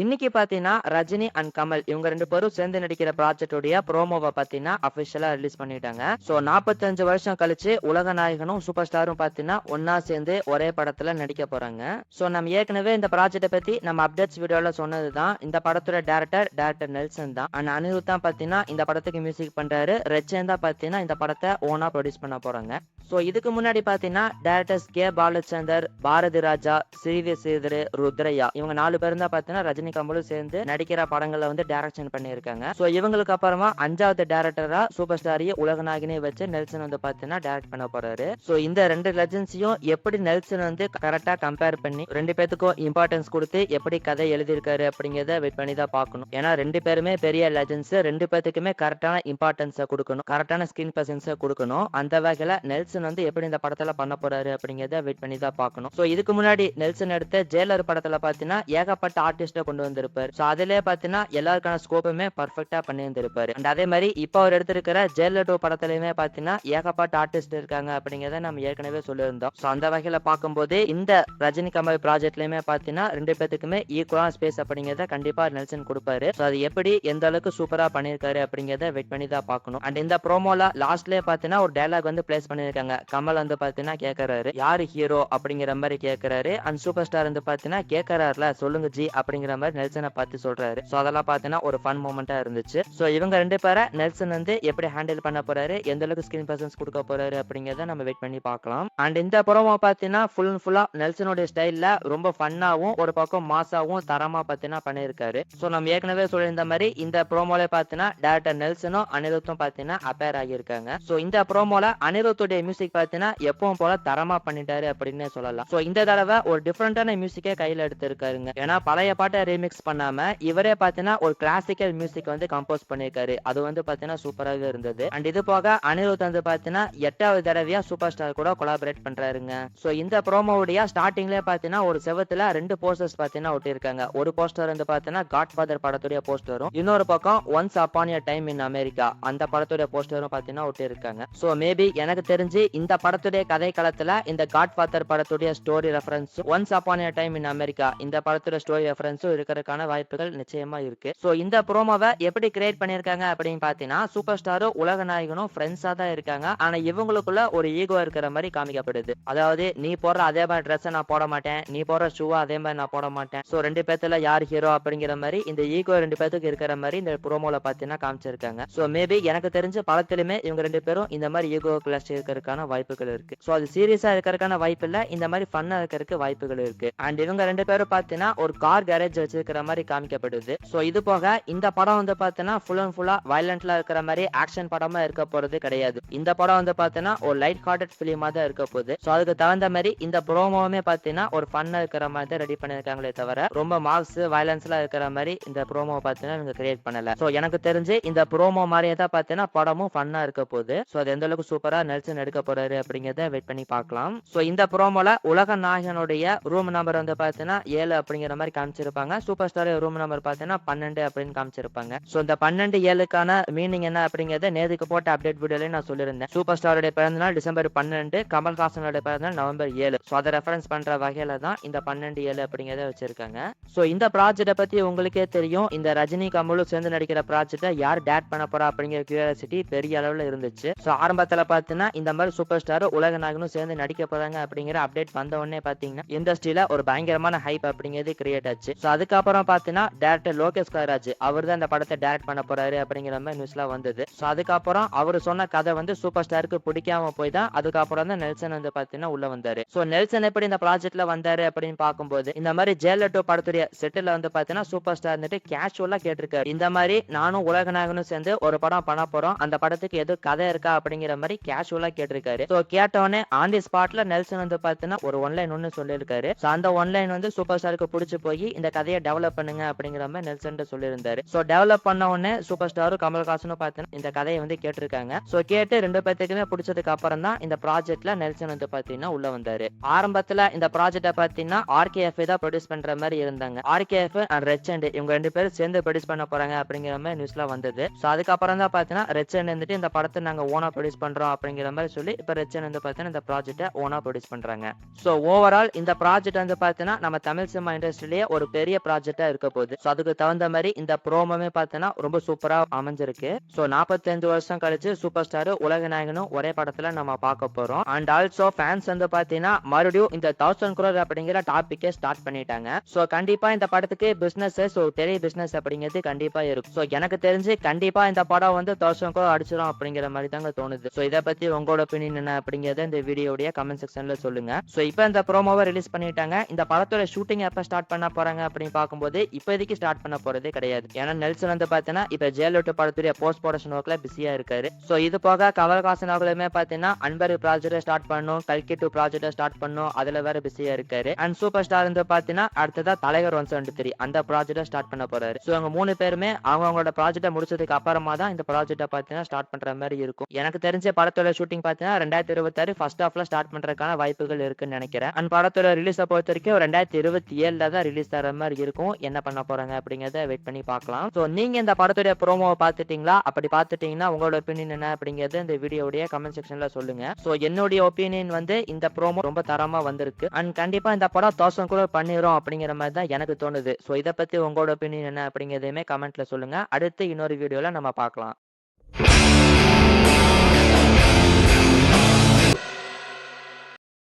இன்னைக்கு பாத்தீங்கன்னா ரஜினி அண்ட் கமல் இவங்க 2 பேரும் சேர்ந்து நடிக்கிற ப்ராஜெக்டோடைய ப்ரோமோவை பாத்தீங்கன்னா அபிஷியலா ரிலீஸ் பண்ணிட்டாங்க. சோ 45 வருஷம் கழிச்சு உலக நாயகனும் சூப்பர் ஸ்டாரும் பாத்தீங்கன்னா ஒன்னா சேர்ந்து ஒரே படத்துல நடிக்க போறாங்க. சோ நம்ம ஏற்கனவே இந்த ப்ராஜெக்ட பத்தி நம்ம அப்டேட்ஸ் வீடியோல சொன்னதுதான். இந்த படத்தோட டைரக்டர் நெல்சன் தான். அண்ட் அனிருத் தான் பாத்தீங்கன்னா இந்த படத்துக்கு மியூசிக் பண்றாரு. ரெச்சன் தான் பாத்தீங்கன்னா இந்த படத்தை ஓனா ப்ரொடியூஸ் பண்ண போறாங்க. சோ இதுக்கு முன்னாடி பாத்தீங்கன்னா directors K Balachander, Bharathi Raja, CV சேதுரு, Rudraiah இவங்க 4 பேரும் தான் பாத்தீங்கன்னா ரஜினி கமலும் சேர்ந்து நடிக்கிற படங்களை வந்து டைரக்ஷன் பண்ணியிருக்காங்க. சோ இவங்களுக்கு அப்புறமா 5வது டைரக்டரா சூப்பர் ஸ்டாரையே உலகநாயகனே வச்சு நெல்சன் வந்து பாத்தீங்கன்னா டைரக்ட் பண்ண போறாரு. சோ இந்த 2 லெஜண்ட்ஸையும் எப்படி நெல்சன் வந்து கரெக்டா கம்பேர் பண்ணி 2 பேத்துக்கும் இம்பார்ட்டன்ஸ் கொடுத்து எப்படி கதை எழுதியிருக்காரு அப்படிங்கறத வெயிட் பண்ணி தான் பார்க்கணும். ஏன்னா 2 பேருமே பெரிய லெஜண்ட்ஸ், 2 பேத்துக்குமே கரெக்டான இம்பார்ட்டன்ஸை கொடுக்கணும், கரெக்டான ஸ்கிரீன் பிரசன்ஸை கொடுக்கணும். அந்த வகையில நெல்சன் வந்து எப்படி இந்த படத்துல பண்ண போறாரு அப்படிங்கறத வெயிட் பண்ணி தான் பார்க்கணும். சோ இதுக்கு முன்னாடி நெல்சன் எடுத்த ஜெயிலர் படத்துல பாத்தீங்கன்னா ஏகப்பட்ட ஆர்டிஸ்ட கொண்டு வந்திருப்பாரு. சோ அதிலே பாத்தீங்கன்னா எல்லாருக்கான ஸ்கோப்புமே பர்ஃபெக்டா பண்ணி வந்திருப்பாரு. அண்ட் அதே மாதிரி இப்போ அவர் எடுத்திருக்கிற ஜெயிலர் 2 படத்துலயுமே பாத்தீங்கன்னா ஏகப்பட்ட ஆர்டிஸ்ட் இருக்காங்க அப்படிங்கறத நம்ம ஏற்கனவே சொல்லியிருந்தோம். சோ அந்த வகையில பார்க்கும்போது இந்த ரஜினி கமல் ப்ராஜெக்ட்லயுமே பாத்தீங்கன்னா 2 பேத்துக்குமே ஈக்குவலான ஸ்பேஸ் அப்படிங்கறத கண்டிப்பா நெல்சன் கொடுப்பாரு. சோ அது எப்படி எந்த அளவுக்கு சூப்பரா பண்ணிருக்காரு அப்படிங்கறத வெயிட் பண்ணி தான் பார்க்கணும். அண்ட் இந்த ப்ரோமோல லாஸ்ட்லயே பாத்தீங்கன்னா ஒரு டயலாக் வந்து பிளேஸ் பண்ணிருக்காங்க. கமல் வந்து பாத்தீங்கன்னா கேக்குறாரு, யாரு ஹீரோ அப்படிங்கிற மாதிரி கேக்குறாரு. அண்ட் சூப்பர் ஸ்டார் வந்து பாத்தீங்கன்னா கேக்குறாருல, சொல்லுங்க ஜி அப்படிங்கிற மாதிரி நெல்சனை பார்த்து சொல்றாரு. சோ அதெல்லாம் பாத்தீங்கன்னா ஒரு ஃபன் மூமெண்டா இருந்துச்சு. சோ இவங்க 2 பேரை நெல்சன் வந்து எப்படி ஹேண்டில் பண்ண போறாரு, எந்த அளவுக்கு ஸ்கிரீன் பிரசன்ஸ் கொடுக்க போறாரு அப்படிங்கறத நம்ம வெயிட் பண்ணி பார்க்கலாம். அண்ட் இந்த ப்ரோமோ பாத்தீங்கன்னா ஃபுல்லா நெல்சனோட ஸ்டைல்ல ரொம்ப ஃபன்னாவும் ஒரு பக்கம் மாசாவும் தரமா பாத்தீங்கன்னா பண்ணிருக்காரு. சோ நம்ம ஏற்கனவே சொல்லியிருந்த மாதிரி இந்த ப்ரோமோல பாத்தீங்கன்னா டைரக்டர் நெல்சனும் அனிருத்தும் பாத்தீங்கன்னா அப்பேர் ஆகியிருக்காங்க. சோ இந்த ப்ரோமோல அனிருத்துடைய மியூசிக் பாத்தீங்கன்னா எப்பவும் போல தரமா பண்ணிட்டாரு அப்படின்னு சொல்லலாம். சோ இந்த தடவை ஒரு டிஃபரெண்டான மியூசிக்கே கையில எடுத்திருக்காருங்க. ஏன்னா பழைய பாட்டை ரீமிக்ஸ் பண்ணாம இவரே பாத்தீங்கன்னா ஒரு கிளாசிக்கல் மியூசிக் வந்து கம்போஸ் பண்ணிருக்காரு. அது வந்து பாத்தீங்கன்னா சூப்பராக இருந்தது. அண்ட் இது போக அனிருத் வந்து பாத்தீங்கன்னா 8வது தடவையா சூப்பர் ஸ்டார் கூட கொலாபரேட் பண்றாருங்க. சோ இந்த ப்ரோமோவுடைய ஸ்டார்டிங்ல பாத்தீங்கன்னா ஒரு செவத்துல 2 போஸ்டர்ஸ் பாத்தீங்கன்னா ஒட்டிருக்காங்க. ஒரு போஸ்டர் வந்து பாத்தீங்கன்னா காட்ஃபாதர் படத்துடைய போஸ்டரும், இன்னொரு பக்கம் once upon a time in America அந்த படத்துடைய போஸ்டரும் பாத்தீங்கன்னா ஒட்டிருக்காங்க. சோ மேபி எனக்கு தெரிஞ்சு இந்த படத்துடைய கதை களத்துல இந்த காட்ஃபாதர் படத்துடைய story reference, once upon a time in America இந்த படத்துடைய ஸ்டோரி ரெஃபரன்ஸும் இருக்கிறதுக்கான வாய்ப்புகள் நிச்சயமா இருக்கு. சோ இந்த ப்ரோமோவை எப்படி கிரியேட் பண்ணிருக்காங்க அப்படின்னு பாத்தீங்கன்னா சூப்பர் ஸ்டாரும் உலக நாயகனும் ஃப்ரெண்ட்ஸா தான் இருக்காங்க. ஆனா இவங்களுக்குள்ள ஒரு ஈகோ இருக்கிற மாதிரி காமிக்கப்படுது. அதாவது நீ போடுற அதே மாதிரி ட்ரெஸ் நான் போட மாட்டேன், நீ போடுற ஷூவா அதே மாதிரி நான் போட மாட்டேன். சோ 2 பேத்துல யார் ஹீரோ அப்படிங்கிற மாதிரி இந்த ஈகோ 2 பேத்துக்கு இருக்கிற மாதிரி இந்த ப்ரோமோல பாத்தீங்கன்னா காமிச்சிருக்காங்க. சோ மேபி எனக்கு தெரிஞ்ச படத்திலுமே இவங்க 2 பேரும் இந்த மாதிரி ஈகோ கிளாஷ் இருக்கிறதுக்கான வாய்ப்புகள் இருக்கு. சோ அது சீரியஸா இருக்கிறதுக்கான வாய்ப்பு இல்ல, இந்த மாதிரி ஃபன்னா இருக்கிறதுக்கு வாய்ப்புகள் இருக்கு. அண்ட் இவங்க 2 பேரும் பாத்தீங்கன்னா ஒரு கார் கேரேஜ் வச்சிருக்கிற மாதிரி காமிக்கப்படுது. சோ இது போக இந்த படம் வந்து பாத்தீங்கன்னா ஃபுல் அண்ட் ஃபுல்லா வயலண்ட்ல இருக்கிற மாதிரி ஆக்ஷன் படமா இருக்க போறது கிடையாது. இந்த படம் வந்து பாத்தீங்கன்னா ஒரு லைட் ஹார்ட்டட் பிலிமா தான் இருக்க போகுது. சோ அதுக்கு தகுந்த மாதிரி இந்த ப்ரோமோவுமே பாத்தீங்கன்னா ஒரு ஃபன்னா இருக்கிற மாதிரி தான் ரெடி பண்ணிருக்காங்களே தவிர ரொம்ப மாஸ் வயலன்ஸ்லாம் இருக்கிற மாதிரி இந்த ப்ரோமோ பாத்தீங்கன்னா இவங்க கிரியேட் பண்ணல. சோ எனக்கு தெரிஞ்சு இந்த ப்ரோமோ மாதிரியே தான் பாத்தீங்கன்னா படமும் ஃபன்னா இருக்க போகுது. சோ அது எந்த அளவுக்கு சூப்பரா நெல்சன் எடுக்க போறாரு அப்படிங்கறத வெயிட் பண்ணி பார்க்கலாம். சோ இந்த ப்ரோமோல உலக நாயகனுடைய ரூம் நம்பர் வந்து பாத்தீங்கன்னா 7 அப்படிங்கிற மாதிரி காமிச்சிருப்பாங்க. சூப்பர் ஸ்டார் ரூம் நம்பர் பாத்தீங்கன்னா 12 அப்படின்னு காமிச்சிருப்பாங்க. சோ இந்த 12 7க்கான மீனிங் என்ன அப்படிங்கறத நேத்துக்கு போட்ட அப்டேட் வீடியோல நான் சொல்லியிருந்தேன். சூப்பர் ஸ்டாரோட பிறந்தநாள் டிசம்பர் 12, கமல்ஹாசனோட பிறந்தநாள் நவம்பர் 7. சோ அதை ரெஃபரன்ஸ் பண்ற வகையில தான் இந்த 12 7 அப்படிங்கறத வச்சிருக்காங்க. சோ இந்த ப்ராஜெக்ட பத்தி உங்களுக்கே தெரியும். இந்த ரஜினி கமலும் சேர்ந்து நடிக்கிற ப்ராஜெக்ட யார் டேட் பண்ண போறா அப்படிங்கிற கியூரியாசிட்டி பெரிய அளவுல இருந்துச்சு. சோ ஆரம்பத்துல பாத்தீங்கன்னா இந்த மாதிரி சூப்பர் ஸ்டார் உலக நாயகனும் சேர்ந்து நடிக்க போறாங்க அப்படிங்கிற அப்டேட் வந்த உடனே பாத்தீங்கன்னா இண்டஸ்ட்ரியில ஒரு பயங்கரமான ஹைப் அப்படிங்கிறது கிரியேட் ஆச்சு. சோ அதுக்கப்புறம் பாத்தீங்கன்னா டைரக்டர் லோகேஷ் கனகராஜ் அவர் தான் இந்த படத்தை டைரக்ட் பண்ண போறாரு அப்படிங்கிற மாதிரி நியூஸ்லாம் வந்தது. சோ அதுக்கப்புறம் அவர் சொன்ன கதை வந்து சூப்பர் ஸ்டாருக்கு பிடிக்காம போய் தான் அதுக்கப்புறம் தான் நெல்சன் வந்து பாத்தீங்கன்னா உள்ள வந்தாரு. சோ நெல்சன் எப்படி இந்த ப்ராஜெக்ட்ல வந்தாரு அப்படின்னு பார்க்கும்போது இந்த மாதிரி ஜெயிலர் 2 படத்துடைய செட்டில் வந்து பாத்தீங்கன்னா சூப்பர் ஸ்டார் வந்துட்டு கேஷுவலா கேட்டிருக்காரு, இந்த மாதிரி நானும் உலக நாயகனும் சேர்ந்து ஒரு படம் பண்ண போறோம், அந்த படத்துக்கு எது கதை இருக்கா அப்படிங்கிற மாதிரி கேஷுவலா கேட்டிருக்காரு. சோ கேட்டவனே ஆன் தி ஸ்பாட்ல நெல்சன் வந்து பாத்தீங்கன்னா ஒரு ஒன்லைன் ஒன்னு சொல்லியிருக்காரு. சோ அந்த ஒன்லைன் வந்து சூப்பர் ஸ்டாருக்கு பிடிச்சு போய் இந்த கதையை டெவலப் பண்ணுங்க அப்படிங்கிற மாதிரி நெல்சன் சொல்லியிருந்தாரு. சோ டெவலப் பண்ண உடனே சூப்பர் ஸ்டாரும் கமல்ஹாசனும் பாத்தீங்கன்னா இந்த கதையை வந்து கேட்டிருக்காங்க. சோ கேட்டு 2 பேத்துக்குமே பிடிச்சதுக்கு அப்புறம் தான் இந்த ப்ராஜெக்ட்ல நெல்சன் வந்து பாத்தீங்கன்னா உள்ள வந்தாரு. ஆரம்பத்துல இந்த ப்ராஜெக்ட பாத்தீங்கன்னா RKF தான் ப்ரொடியூஸ் பண்ற மாதிரி இருந்தாங்க. RKF அண்ட் ரெச்சண்ட் இவங்க 2 பேரும் சேர்ந்து ப்ரொடியூஸ் பண்ண போறாங்க அப்படிங்கிற மாதிரி நியூஸ்ல வந்தது. சோ அதுக்கப்புறம் தான் பாத்தீங்கன்னா ரெச்சண்ட் வந்துட்டு இந்த படத்தை நாங்க ஓனா ப்ரொடியூஸ் பண்றோம் அப்படிங்கிற மாதிரி சொல்லி இப்ப ரெச்சண்ட் வந்து பாத்தீங்கன்னா இந்த ப்ராஜெக்ட ஓனா ப்ரொடியூஸ் பண்றாங்க. சோ ஓவரால் இந்த ப்ராஜெக்ட் வந்து பாத்தீங்கன்னா நம்ம தமிழ் சினிமா இண்டஸ்ட்ரியிலேயே ஒரு பெரிய ப்ராஜெக்டா இருக்க போகுது. சோ அதுக்கு தகுந்த மாதிரி இந்த ப்ரோமோவே பார்த்தீங்கன்னா ரொம்ப சூப்பரா அமைஞ்சிருக்கு. சோ 45 வருஷம் கழிச்சு சூப்பர் ஸ்டார் உலக நாயகனும் ஒரே படத்துல நம்ம பார்க்க போறோம். அண்ட் ஆல்சோ ஃபேன்ஸ் வந்து பாத்தீங்கன்னா மறுபடியும் இந்த 1000 crore அப்படிங்கிற டாபிக்கே ஸ்டார்ட் பண்ணிட்டாங்க. சோ கண்டிப்பா இந்த படத்துக்கு பிசினஸ் பெரிய பிசினஸ் அப்படிங்கிறது கண்டிப்பா இருக்கும். சோ எனக்கு தெரிஞ்சு கண்டிப்பா இந்த படம் வந்து 1000 crore அடிச்சிடும் அப்படிங்கிற மாதிரி தாங்க தோணுது. சோ இதை பத்தி உங்களோட ஒப்பீனியன் என்ன அப்படிங்கறத இந்த வீடியோடைய கமெண்ட் செக்ஷன்ல சொல்லுங்க. சோ இப்போ இந்த ப்ரோமோவை ரிலீஸ் பண்ணிட்டாங்க. இந்த படத்தோட ஷூட்டிங் எப்ப ஸ்டார்ட் பண்ண போறாங்க அப்படின்னு பார்க்கும்போது இப்போதைக்கு ஸ்டார்ட் பண்ண போறதே கிடையாது. ஏன்னா நெல்சன் வந்து பாத்தீங்கன்னா இப்ப ஜெயலலிதா படத்துடைய போஸ்ட் ப்ரொடக்ஷன் ஒர்க்ல பிஸியா இருக்காரு. சோ இது போக கமல்ஹாசன் அவர்களுமே பாத்தீங்கன்னா அன்பர் ப்ராஜெக்ட் ஸ்டார்ட் பண்ணும், கல்கி 2 ப்ராஜெக்ட் ஸ்டார்ட் பண்ணும், அதுல வேற பிஸியா இருக்காரு. அண்ட் சூப்பர் ஸ்டார் வந்து பாத்தீங்கன்னா அடுத்ததா தலைவர் 173 அந்த ப்ராஜெக்ட் ஸ்டார்ட் பண்ண போறாரு. சோ அவங்க 3 பேருமே அவங்களோட ப்ராஜெக்ட முடிச்சதுக்கு அப்புறமா தான் இந்த ப்ராஜெக்ட பாத்தீங்கன்னா ஸ்டார்ட் பண்ற மாதிரி இருக்கும். எனக்கு தெரிஞ்ச படத்தோட ஷூட்டிங் பாத்தீங்கன்னா 2026 ஃபர்ஸ்ட் ஹாஃப்ல ஸ்டார்ட் பண்றதுக்கான வாய்ப்புகள் இருக்குன்னு நினைக்கிறேன். அண்ட் படத்தோட ரிலீஸ பொறுத்த வரைக்கும் 2027ல தான் ரிலீஸ் ஆகிற மாதிரி இருக்கும். என்ன பண்ண போறாங்க அப்படிங்கறத வெயிட் பண்ணி பார்க்கலாம். சோ நீங்க இந்த படத்துடைய ப்ரோமோவை பார்த்துட்டீங்களா? அப்படி பார்த்துட்டீங்கன்னா உங்களோட ஒப்பீனியன் என்ன அப்படிங்கறது இந்த வீடியோடைய கமெண்ட் செக்ஷன்ல சொல்லுங்க. சோ என்னுடைய ஒப்பீனியன் வந்து இந்த ப்ரோமோ ரொம்ப தரமா வந்திருக்கு. அண்ட் கண்டிப்பா இந்த படம் 1000 crore பண்ணிரும் அப்படிங்கிற மாதிரி தான் எனக்கு தோணுது. சோ இதை பத்தி உங்களோட ஒப்பீனியன் என்ன அப்படிங்கறதையுமே கமெண்ட்ல சொல்லுங்க. அடுத்து இன்னொரு வீடியோல நம்ம பார்க்கலாம்.